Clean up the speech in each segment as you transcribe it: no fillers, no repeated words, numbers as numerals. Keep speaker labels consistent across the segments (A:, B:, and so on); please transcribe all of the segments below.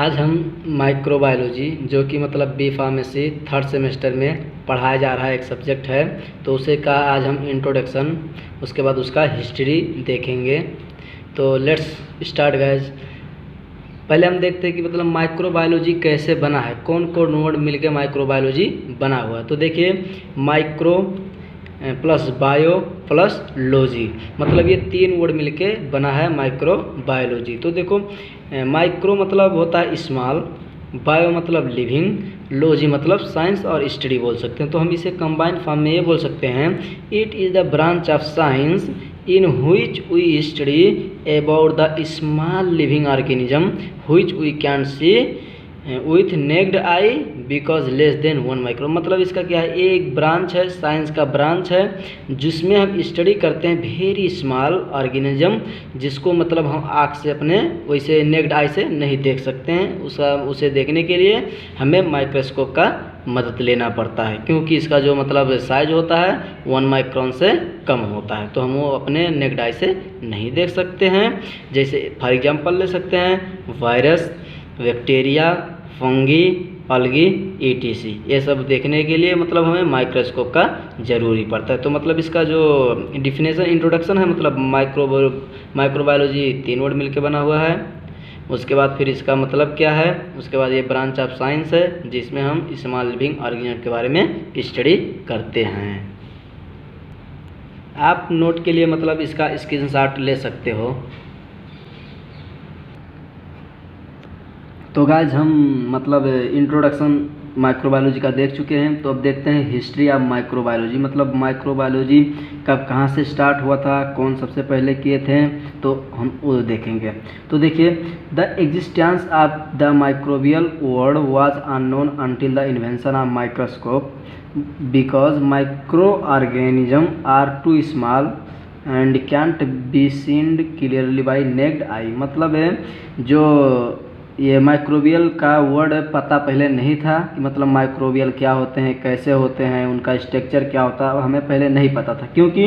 A: आज हम माइक्रोबायोलॉजी जो कि मतलब बी फार्मेसी थर्ड सेमेस्टर में पढ़ाया जा रहा है एक सब्जेक्ट है, तो उसे का आज हम इंट्रोडक्शन, उसके बाद उसका हिस्ट्री देखेंगे। तो लेट्स स्टार्ट गाइज। पहले हम देखते हैं कि मतलब माइक्रोबायोलॉजी कैसे बना है, कौन कौन वर्ड मिलके माइक्रोबायोलॉजी बना हुआ है। तो देखिए, micro plus bio plus logy, मतलब ये तीन वर्ड मिलके बना है माइक्रोबायोलॉजी। तो देखो, माइक्रो मतलब होता है स्मॉल, बायो मतलब लिविंग, लॉजी मतलब साइंस और स्टडी बोल सकते हैं। तो हम इसे कंबाइंड फॉर्म में ये बोल सकते हैं, it is the branch of science in which we study about the small living organism which we can see with naked eye because less than 1 micro. मतलब इसका क्या है, एक ब्रांच है, साइंस का ब्रांच है जिसमें हम स्टडी करते हैं वेरी स्मॉल ऑर्गेनिज्म, जिसको मतलब हम आँख से अपने वैसे नेक्ड आई से नहीं देख सकते हैं। उसे देखने के लिए हमें माइक्रोस्कोप का मदद लेना पड़ता है, क्योंकि इसका जो मतलब साइज होता है 1 माइक्रोन से कम होता है, तो हम वो अपने नेक्ड आई से नहीं देख सकते हैं। जैसे फॉर एग्जांपल ले सकते हैं वायरस, बैक्टीरिया, फंगी, अलगी, ईटीसी। ये सब देखने के लिए मतलब हमें माइक्रोस्कोप का ज़रूरी पड़ता है। तो मतलब इसका जो डिफिनेशन इंट्रोडक्शन है, मतलब माइक्रोबायोलॉजी तीन वर्ड मिलके बना हुआ है। उसके बाद फिर इसका मतलब क्या है, उसके बाद ये ब्रांच ऑफ साइंस है जिसमें हम स्मॉल लिविंग ऑर्गेनिज्म के बारे में स्टडी करते हैं। आप नोट के लिए मतलब इसका स्क्रीनशॉट ले सकते हो। तो गाइज हम मतलब इंट्रोडक्शन माइक्रोबायोलॉजी का देख चुके हैं, तो अब देखते हैं हिस्ट्री ऑफ माइक्रोबायोलॉजी। मतलब माइक्रोबायोलॉजी कब कहाँ से स्टार्ट हुआ था, कौन सबसे पहले किए थे, तो हम वो देखेंगे। तो देखिए, the existence of the microbial world was unknown until the invention of microscope because micro organism are too small and can't be seened clearly by naked eye. मतलब है जो ये माइक्रोबियल का वर्ड पता पहले नहीं था कि मतलब माइक्रोबियल क्या होते हैं, कैसे होते हैं, उनका स्ट्रक्चर क्या होता है, हमें पहले नहीं पता था, क्योंकि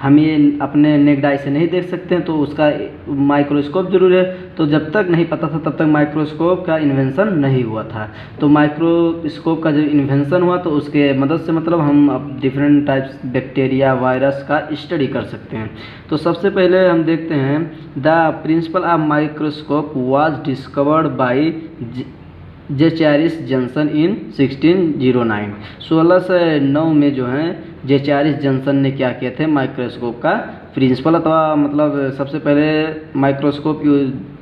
A: हम ये अपने नेक्ड आई से नहीं देख सकते हैं, तो उसका माइक्रोस्कोप जरूर है। तो जब तक नहीं पता था तब तक माइक्रोस्कोप का इन्वेंशन नहीं हुआ था। तो माइक्रोस्कोप का जब इन्वेंशन हुआ तो उसके मदद से मतलब हम अब डिफरेंट टाइप्स बैक्टीरिया, वायरस का स्टडी कर सकते हैं। तो सबसे पहले हम देखते हैं, the principle of microscope was discovered by Zacharias Johnson in 1609। 1609 में जो है जेचारिस जॉनसन ने क्या किए थे, माइक्रोस्कोप का प्रिंसिपल अथवा मतलब सबसे पहले माइक्रोस्कोप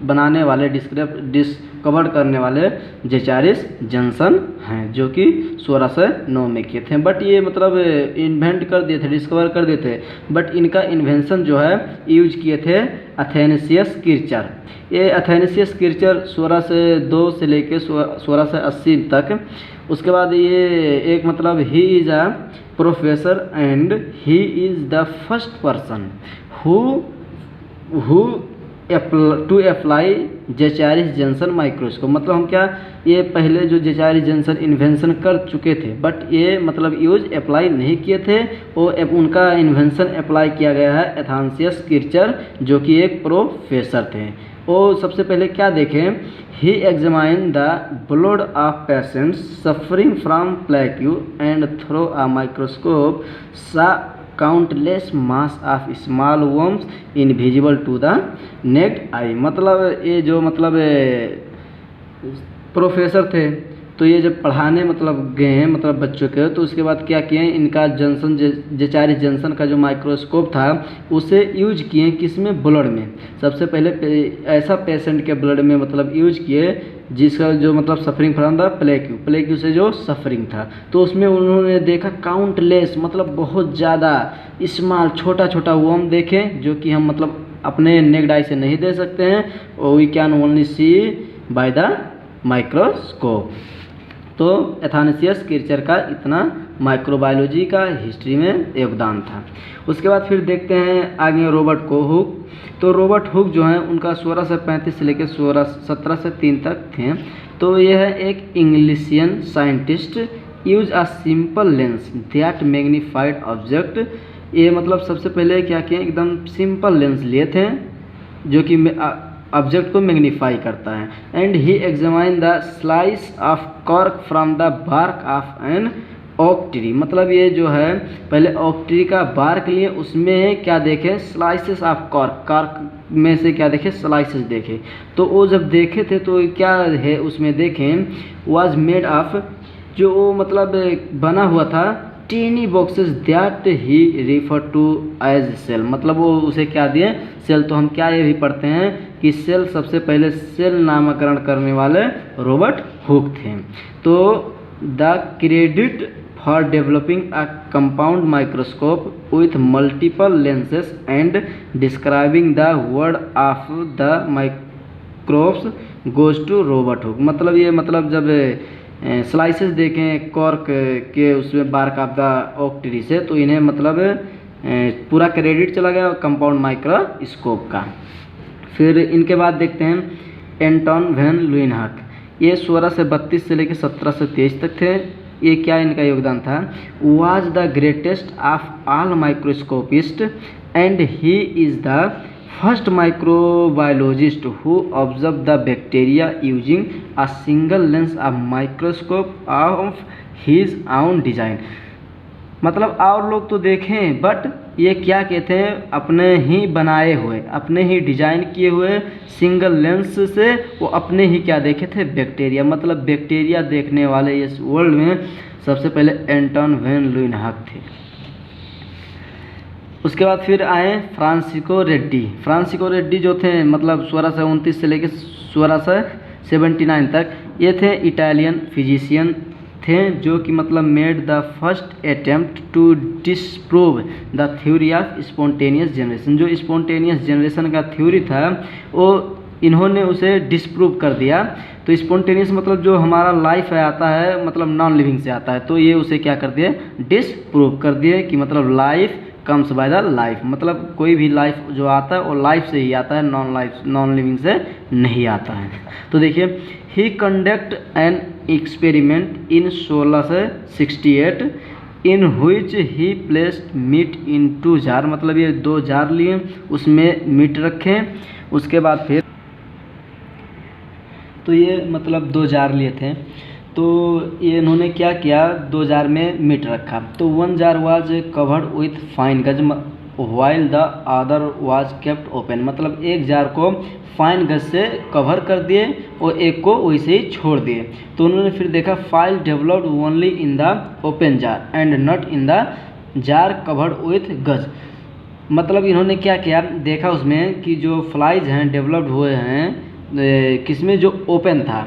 A: बनाने वाले, डिस्कवर करने वाले जेचारिस जॉनसन हैं, जो कि 1609 में किए थे। बट ये मतलब इन्वेंट कर दिए थे, डिस्कवर कर दिए थे, बट इनका इन्वेंशन जो है यूज किए थे अथेनेसियस किर्चर। ये अथेनेसियस किर्चर 1602 से लेके 1680 तक। उसके बाद ये एक मतलब he is a professor and he is the first person who to apply Zacharias Johnson microscope. मतलब हम क्या, ये पहले जो जेचारिस जॉनसन इन्वेंशन कर चुके थे, बट ये मतलब यूज अप्लाई नहीं किए थे, वो उनका इन्वेंशन अप्लाई किया गया है अथेनेसियस किर्चर, जो कि एक प्रोफेसर थे। वो सबसे पहले क्या देखें, he examine the blood of patients suffering from plague and through a microscope saw countless mass of small worms invisible to the naked eye. मतलब ये जो मतलब प्रोफेसर थे, तो ये जब पढ़ाने मतलब गए हैं मतलब बच्चों के, तो उसके बाद क्या किए, इनका जॉनसन जेचारिस जॉनसन का जो माइक्रोस्कोप था उसे यूज किए किसमें, ब्लड में। सबसे पहले ऐसा पेशेंट के ब्लड में मतलब यूज किए जिसका जो मतलब सफरिंग फ्रॉम द प्लेक्यू से जो सफरिंग था, तो उसमें उन्होंने देखा काउंटलेस, मतलब बहुत ज़्यादा स्मॉल, छोटा छोटा वर्म देखे, जो कि हम मतलब अपने नेक्ड आई से नहीं देख सकते हैं, we can only see by the microscope. तो एथेनेसियस किर्चर का इतना माइक्रोबायोलॉजी का हिस्ट्री में योगदान था। उसके बाद फिर देखते हैं आगे रॉबर्ट कोहुक। तो रॉबर्ट हुक जो है उनका 1635 से लेकर 1703 तक थे। तो यह है एक Englishian scientist, use a simple lens that magnified object. ये मतलब सबसे पहले क्या किए, एकदम सिंपल लेंस लिए थे जो कि ऑब्जेक्ट को मैग्नीफाई करता है। And he examine the slice of cork from the bark of an oak tree, मतलब ये जो है पहले ओक ट्री का बार्क लिए, उसमें क्या देखे, स्लाइसेस ऑफ कॉर्क, कॉर्क में से क्या देखे, स्लाइसेस देखे। तो वो जब देखे थे तो क्या है उसमें देखें, वाज मेड ऑफ, जो मतलब बना हुआ था tiny boxes that he refer to as cell, मतलब वो उसे क्या दिए, सेल। तो हम क्या ये भी पढ़ते हैं कि सेल, सबसे पहले सेल नामकरण करने वाले रॉबर्ट हुक थे। तो the credit for developing a compound microscope with multiple lenses and describing the word of the microbes goes to Robert Hooke, मतलब ये मतलब जब स्लाइसेस देखें कॉर्क के उसमें bark of the oak tree से, तो इन्हें मतलब पूरा क्रेडिट चला गया कंपाउंड माइक्रोस्कोप का। फिर इनके बाद देखते हैं एंटोन वैन ल्यूइनहक, ये 1632 से लेकर 1723 तक थे। ये क्या इनका योगदान था, was the greatest of all microscopist and he is the first microbiologist who observe the bacteria using a single lens of microscope of his own design, मतलब और लोग तो देखें बट ये क्या कहते हैं, अपने ही बनाए हुए, अपने ही डिजाइन किए हुए सिंगल लेंस से वो अपने ही क्या देखे थे, बैक्टीरिया, मतलब बैक्टीरिया देखने वाले इस वर्ल्ड में सबसे पहले एंटोन वैन ल्यूइनहक थे। उसके बाद फिर आए फ्रांसिस्को रेड्डी। फ्रांसिस्को रेड्डी जो थे मतलब 1629 से लेकर 1679 तक, ये थे इटालियन फिजिशियन थे, जो कि मतलब made the first attempt to disprove the theory of spontaneous generation, जो स्पॉन्टेनियस जनरेशन का थ्योरी था वो इन्होंने उसे डिसप्रूव कर दिया। तो स्पॉन्टेनियस मतलब जो हमारा लाइफ है आता है, मतलब नॉन लिविंग से आता है, तो ये उसे क्या कर दिए, डिसप्रूव कर दिए कि मतलब life comes by the life, मतलब कोई भी लाइफ जो आता है वो लाइफ से ही आता है, नॉन लिविंग से नहीं आता है। तो देखिए he conduct an experiment in 1668 in which he placed meat in 2 jar, मतलब ये 2 जार लिए, उसमें मीट रखे। उसके बाद फिर तो ये मतलब 2 जार लिए थे, तो ये इन्होंने क्या किया, 2 जार में मीट रखा। तो 1 jar was covered with fine gauze while the other was kept open, मतलब एक जार को फाइन गज से कवर कर दिए और एक को वैसे ही छोड़ दिए। तो उन्होंने फिर देखा file developed only in the open jar and not in the jar covered with गज, मतलब इन्होंने क्या किया, देखा उसमें कि जो फ्लाइज हैं डेवलप्ड हुए हैं किसमें, जो ओपन था,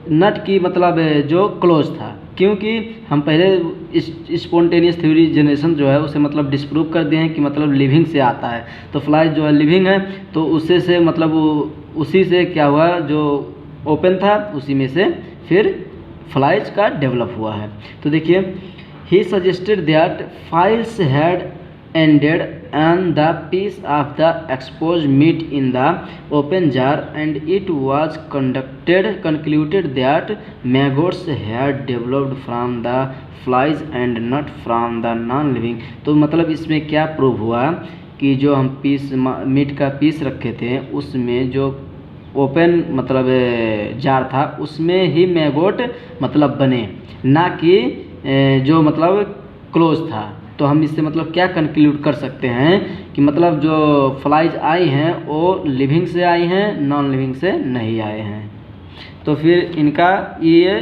A: नट की मतलब जो क्लोज था, क्योंकि हम पहले स्पॉन्टेनियस थ्योरी जनरेशन जो है उसे मतलब डिस्प्रूव कर दिए हैं कि मतलब लिविंग से आता है। तो फ्लाइज जो है लिविंग है, तो उससे से मतलब उसी से क्या हुआ, जो ओपन था उसी में से फिर फ्लाइज का डेवलप हुआ है। तो देखिए he suggested that files had ended and the piece of the exposed meat in the open jar, and it was concluded that maggots had developed from the flies and not from the non-living। तो मतलब इसमें क्या prove हुआ कि जो हम meet का piece रखे थे उसमें जो ओपन मतलब जार था उसमें ही मैगोट मतलब बने, ना कि जो मतलब क्लोज था। तो हम इससे मतलब क्या कंक्लूड कर सकते हैं कि मतलब जो फ्लाइज आई हैं वो लिविंग से आई हैं, नॉन लिविंग से नहीं आए हैं। तो फिर इनका ये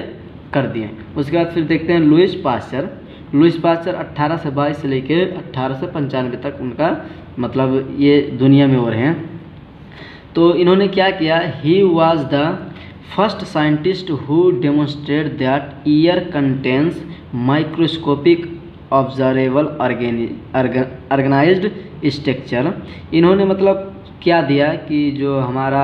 A: कर दिए। उसके बाद फिर देखते हैं लुईस पास्चर। 1822 से लेकर 1895 तक उनका मतलब ये दुनिया में हो रहे हैं। तो इन्होंने क्या किया, he was the first scientist who demonstrate that air contains microscopic observable organised structure. इन्होंने मतलब क्या दिया कि जो हमारा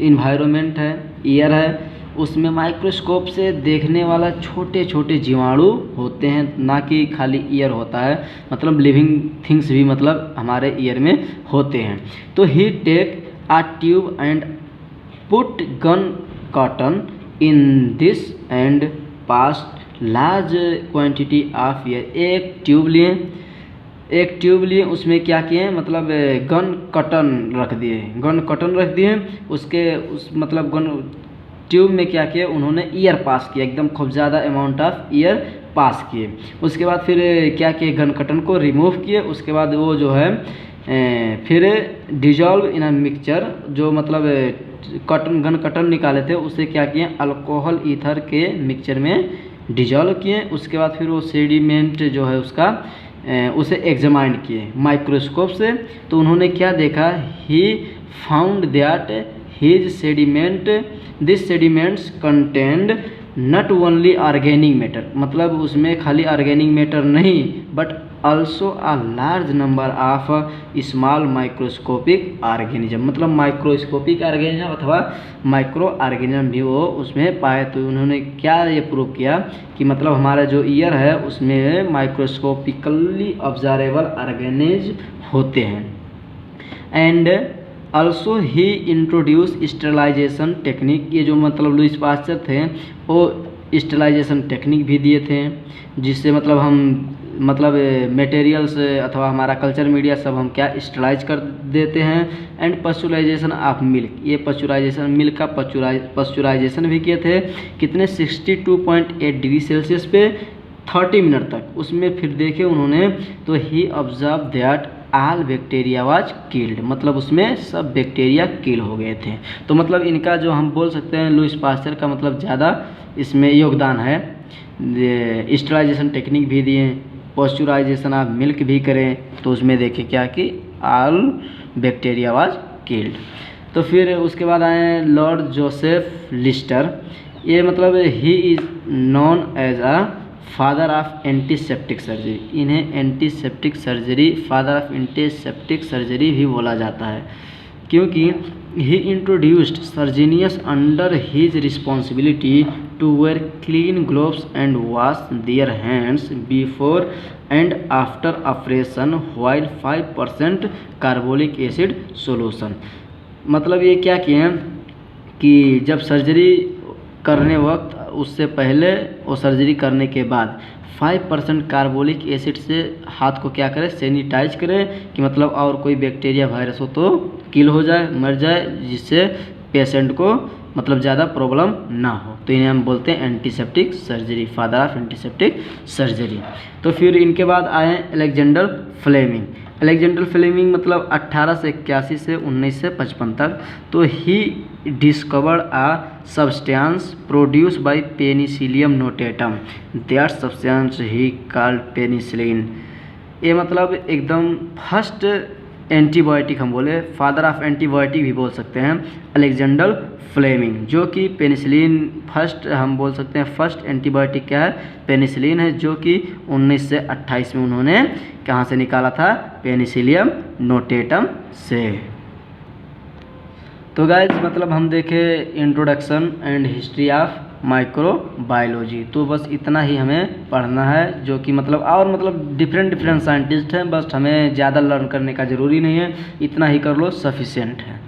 A: इन्वायरमेंट है, एयर है, उसमें माइक्रोस्कोप से देखने वाला छोटे छोटे जीवाणु होते हैं, ना कि खाली ईयर होता है, मतलब लिविंग थिंग्स भी मतलब हमारे ईयर में होते हैं। तो he take a tube and put gun cotton in this and pass large quantity of air. एक ट्यूब लिए एक ट्यूब लिए, उसमें क्या किए मतलब गन कटन रख दिए उस मतलब गन ट्यूब में क्या किया उन्होंने ईयर पास किया, एकदम खूब ज़्यादा अमाउंट ऑफ ईयर पास किए। उसके बाद फिर क्या किए गन कटन को रिमूव किए। उसके बाद वो जो है फिर डिजॉल्व इन अ मिक्सचर, जो मतलब गन कटन निकाले थे उसे क्या किए अल्कोहल ईथर के मिक्सचर में डिजॉल्व किए। उसके बाद फिर वो सेडिमेंट जो है उसका उसे एग्जामाइन किए माइक्रोस्कोप से। तो उन्होंने क्या देखा, he found that his this sediments contained not only organic matter, मतलब उसमें खाली ऑर्गेनिक मैटर नहीं but also a large number of small microscopic organism, मतलब माइक्रोस्कोपिक ऑर्गेनिज्म अथवा माइक्रो ऑर्गेनिज्म भी वो उसमें पाए। तो उन्होंने क्या ये प्रूव किया कि मतलब हमारा जो ईयर है उसमें माइक्रोस्कोपिकली ऑब्जर्वेबल ऑर्गेनिज्म होते हैं। And also he introduce sterilisation technique, ये जो मतलब लुईस पास्चर थे वो स्टरलाइजेशन टेक्निक भी दिए थे, जिससे मतलब हम मतलब मटेरियल्स अथवा हमारा कल्चर मीडिया सब हम क्या स्टरलाइज कर देते हैं। एंड पस्चुराइजेशन ऑफ मिल्क, ये पस्चुराइजेशन मिल्क का पस्चुराइजेशन भी किए थे कितने 62.8 डिग्री सेल्सियस पे 30 मिनट तक। उसमें फिर देखे उन्होंने तो he observe that all bacteria was killed, मतलब उसमें सब बैक्टीरिया किल हो गए थे। तो मतलब इनका जो हम बोल सकते हैं लुईस पास्चर का मतलब ज़्यादा इसमें योगदान है। स्टरलाइजेशन टेक्निक भी दिए, पॉस्चुराइजेशन ऑफ मिल्क भी करें, तो उसमें देखें क्या कि ऑल बैक्टीरिया वाज किल्ड। तो फिर उसके बाद आए लॉर्ड जोसेफ लिस्टर, ये मतलब he is known as a father of antiseptic surgery, इन्हें antiseptic surgery father of antiseptic surgery भी बोला जाता है, क्योंकि he introduced Surgeons under his responsibility to wear clean gloves and wash their hands before and after operation while 5% carbolic acid solution। मतलब ये क्या किए हैं कि जब सर्जरी करने वक्त, उससे पहले और सर्जरी करने के बाद 5% कार्बोलिक एसिड से हाथ को क्या करें सैनिटाइज करें कि मतलब और कोई बैक्टीरिया वायरस हो तो किल हो जाए, मर जाए, जिससे पेशेंट को मतलब ज़्यादा प्रॉब्लम ना हो। तो इन्हें हम बोलते हैं antiseptic surgery, father of antiseptic surgery. तो फिर इनके बाद आए अलेक्जेंडर फ्लेमिंग। अलेक्जेंडर फ्लेमिंग मतलब 1881 से 1955 तक। तो he discovered a substance produce by Penicillium notatum, that substance he called penicillin. ये मतलब एकदम फर्स्ट एंटीबायोटिक हम बोले, फादर ऑफ एंटीबायोटिक भी बोल सकते हैं अलेक्जेंडर फ्लेमिंग, जो कि पेनिसिलिन फर्स्ट हम बोल सकते हैं। फर्स्ट एंटीबायोटिक क्या है पेनिसिलिन है, जो कि 1928 में उन्होंने कहाँ से निकाला था पेनिसिलियम नोटेटम से। तो गाइज मतलब हम देखे introduction and history of microbiology, तो बस इतना ही हमें पढ़ना है, जो कि मतलब और मतलब डिफरेंट साइंटिस्ट हैं, बस हमें ज़्यादा लर्न करने का ज़रूरी नहीं है, इतना ही कर लो सफिशिएंट है।